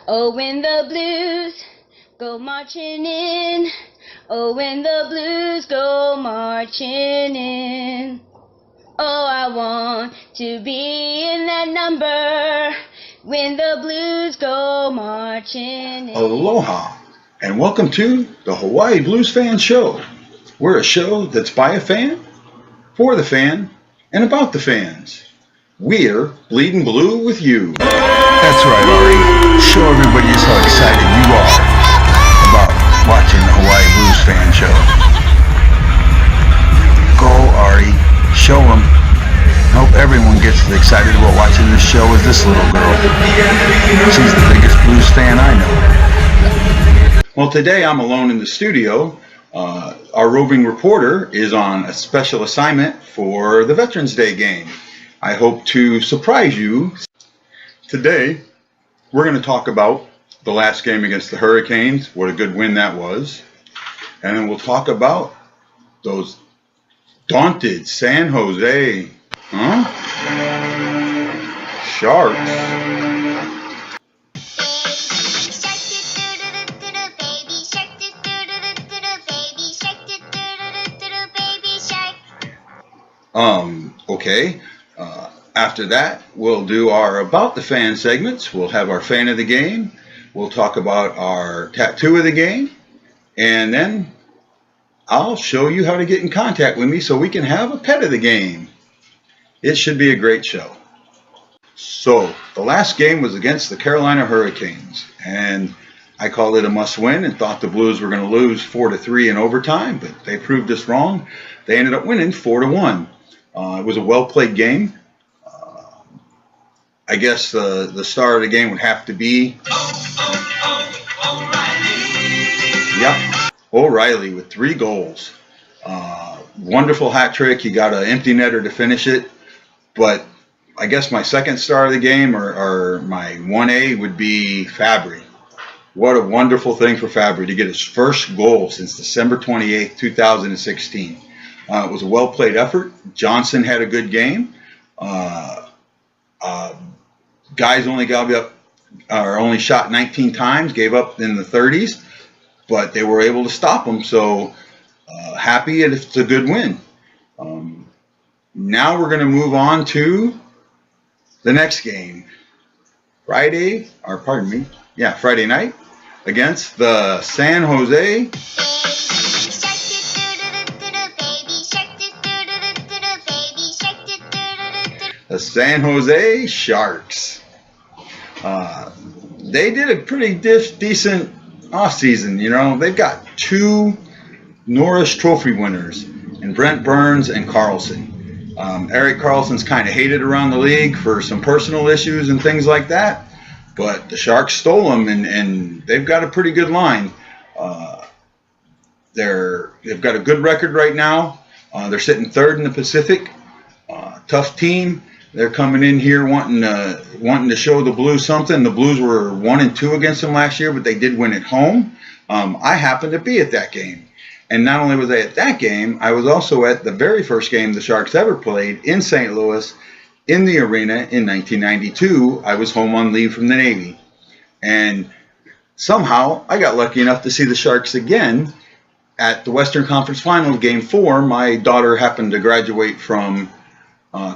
Oh, when the blues go marching in. Oh, when the blues go marching in. Oh, I want to be in that number when the blues go marching in. Aloha, and welcome to the Hawaii Blues Fan Show. We're a show that's by a fan, for the fan, and about the fans. We're bleeding blue with you. That's right, Ari. Show everybody just how excited you are about watching the Hawaii Blues Fan Show. Go, Ari. Show them. I hope everyone gets as excited about watching this show as this little girl. She's the biggest blues fan I know. Well, today I'm alone in the studio. Our roving reporter is on a special assignment for the Veterans Day game. I hope to surprise you. Today, we're going to talk about the last game against the Hurricanes, what a good win that was. And then we'll talk about those daunted San Jose Sharks. Okay. After that, we'll do our About the Fan segments. We'll have our Fan of the Game. We'll talk about our Tattoo of the Game. And then I'll show you how to get in contact with me so we can have a Pet of the Game. It should be a great show. So, the last game was against the Carolina Hurricanes. And I called it a must-win and thought the Blues were going to lose 4-3 in overtime, but they proved us wrong. They ended up winning 4-1. It was a well-played game. I guess the star of the game would have to be O'Reilly with 3 goals. Wonderful hat trick. He got an empty netter to finish it. But I guess my second star of the game, or my 1A, would be Fabry. What a wonderful thing for Fabry to get his first goal since December 28th, 2016. It was a well-played effort. Johnson had a good game. Guys only shot 19 times, gave up in the 30s, but they were able to stop them. So happy, and it's a good win. Now we're going to move on to the next game. Friday night against the San Jose Sharks. They did a pretty decent offseason. You know, they've got 2 Norris Trophy winners in Brent Burns and Carlson. Eric Carlson's kind of hated around the league for some personal issues and things like that, but the Sharks stole him, and they've got a pretty good line. They've got a good record right now. They're sitting 3rd in the Pacific. Tough team. They're coming in here wanting to show the Blues something. The Blues were 1-2 against them last year, but they did win at home. I happened to be at that game. And not only was I at that game, I was also at the very first game the Sharks ever played in St. Louis in the arena in 1992. I was home on leave from the Navy. And somehow I got lucky enough to see the Sharks again at the Western Conference Final, Game 4. My daughter happened to graduate from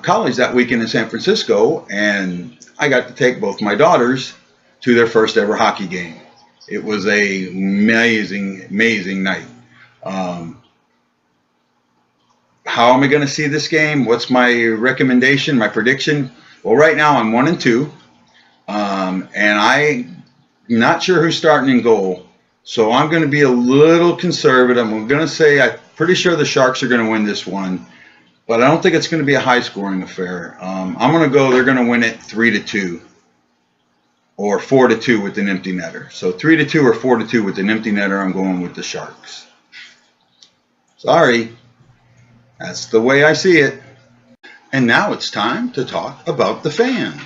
college that weekend in San Francisco, and I got to take both my daughters to their first ever hockey game. It was a amazing night. How am I going to see this game? What's my recommendation, my prediction? Well, right now I'm 1-2, and I'm not sure who's starting in goal, so I'm going to be a little conservative. I'm going to say I'm pretty sure the Sharks are going to win this one. But I don't think it's going to be a high-scoring affair. I'm going to go, they're going to win it 3-2 or 4-2 with an empty netter. So 3-2 or 4-2 with an empty netter, I'm going with the Sharks. Sorry. That's the way I see it. And now it's time to talk about the fans.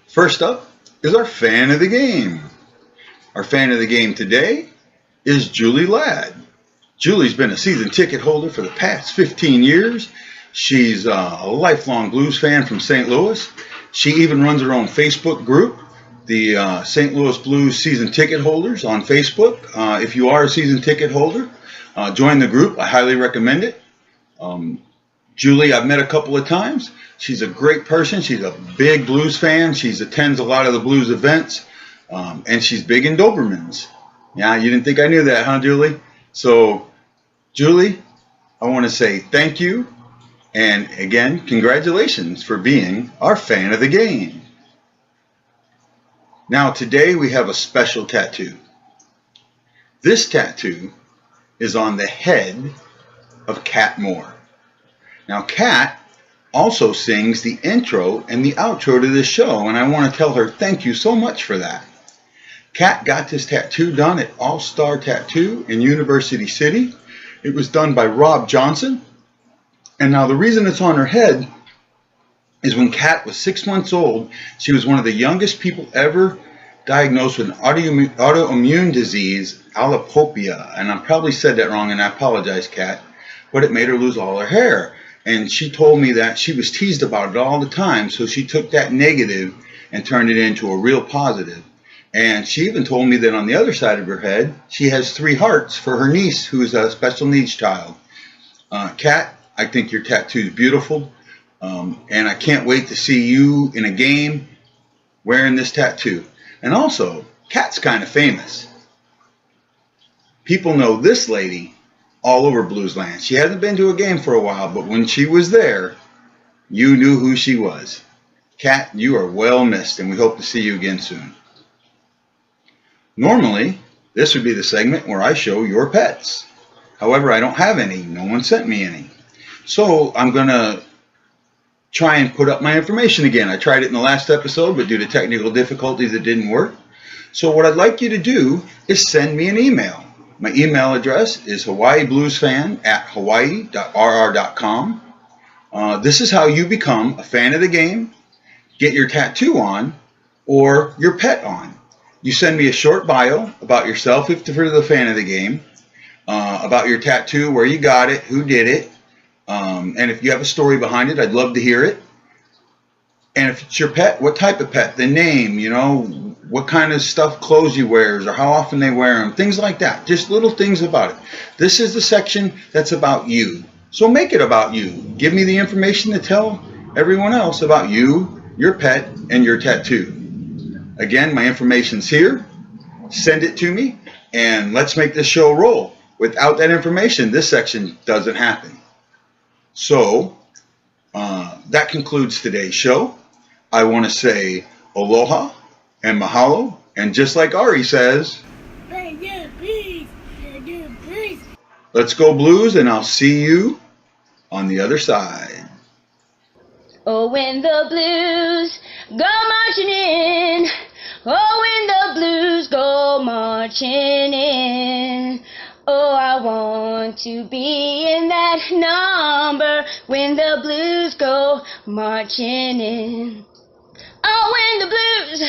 First up is our fan of the game. Our fan of the game today is Julie Ladd. Julie's been a season ticket holder for the past 15 years. She's a lifelong Blues fan from St. Louis. She even runs her own Facebook group, the St. Louis Blues season ticket holders on Facebook. If you are a season ticket holder, join the group. I highly recommend it. Julie, I've met a couple of times. She's a great person. She's a big Blues fan. She attends a lot of the Blues events, and she's big in Dobermans. Yeah, you didn't think I knew that, huh, Julie? So, Julie, I want to say thank you, and again, congratulations for being our fan of the game. Now, today we have a special tattoo. This tattoo is on the head of Kat Moore. Now, Kat also sings the intro and the outro to this show, and I want to tell her thank you so much for that. Kat got this tattoo done at All Star Tattoo in University City. It was done by Rob Johnson. And now the reason it's on her head is when Kat was 6 months old, she was one of the youngest people ever diagnosed with an autoimmune disease, alopecia. And I probably said that wrong, and I apologize, Kat. But it made her lose all her hair. And she told me that she was teased about it all the time, so she took that negative and turned it into a real positive. And she even told me that on the other side of her head, she has 3 hearts for her niece, who is a special needs child. Kat, I think your tattoo is beautiful, and I can't wait to see you in a game wearing this tattoo. And also, Kat's kind of famous. People know this lady all over Bluesland. She hasn't been to a game for a while, but when she was there, you knew who she was. Kat, you are well missed, and we hope to see you again soon. Normally, this would be the segment where I show your pets. However, I don't have any. No one sent me any. So I'm going to try and put up my information again. I tried it in the last episode, but due to technical difficulties, it didn't work. So what I'd like you to do is send me an email. My email address is HawaiiBlueFan@hawaii.rr.com. This is how you become a fan of the game, get your tattoo on, or your pet on. You send me a short bio about yourself if you're the fan of the game, about your tattoo, where you got it, who did it, and if you have a story behind it, I'd love to hear it. And if it's your pet, what type of pet, the name, you know, what kind of stuff, clothes he wears, or how often they wear them, things like that. Just little things about it. This is the section that's about you. So make it about you. Give me the information to tell everyone else about you, your pet, and your tattoo. Again, my information's here. Send it to me, and let's make this show roll. Without that information, this section doesn't happen. So, that concludes today's show. I want to say aloha and mahalo, and just like Ari says, let's go Blues, and I'll see you on the other side. Oh, when the Blues go marching in, oh, when the Blues go marching in, oh, I want to be in that number when the Blues go marching in. Oh, when the Blues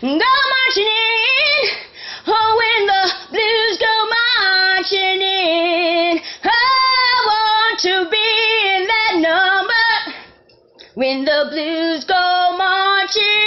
go marching in, oh, when the Blues go marching in, I want to be in that number when the Blues go marching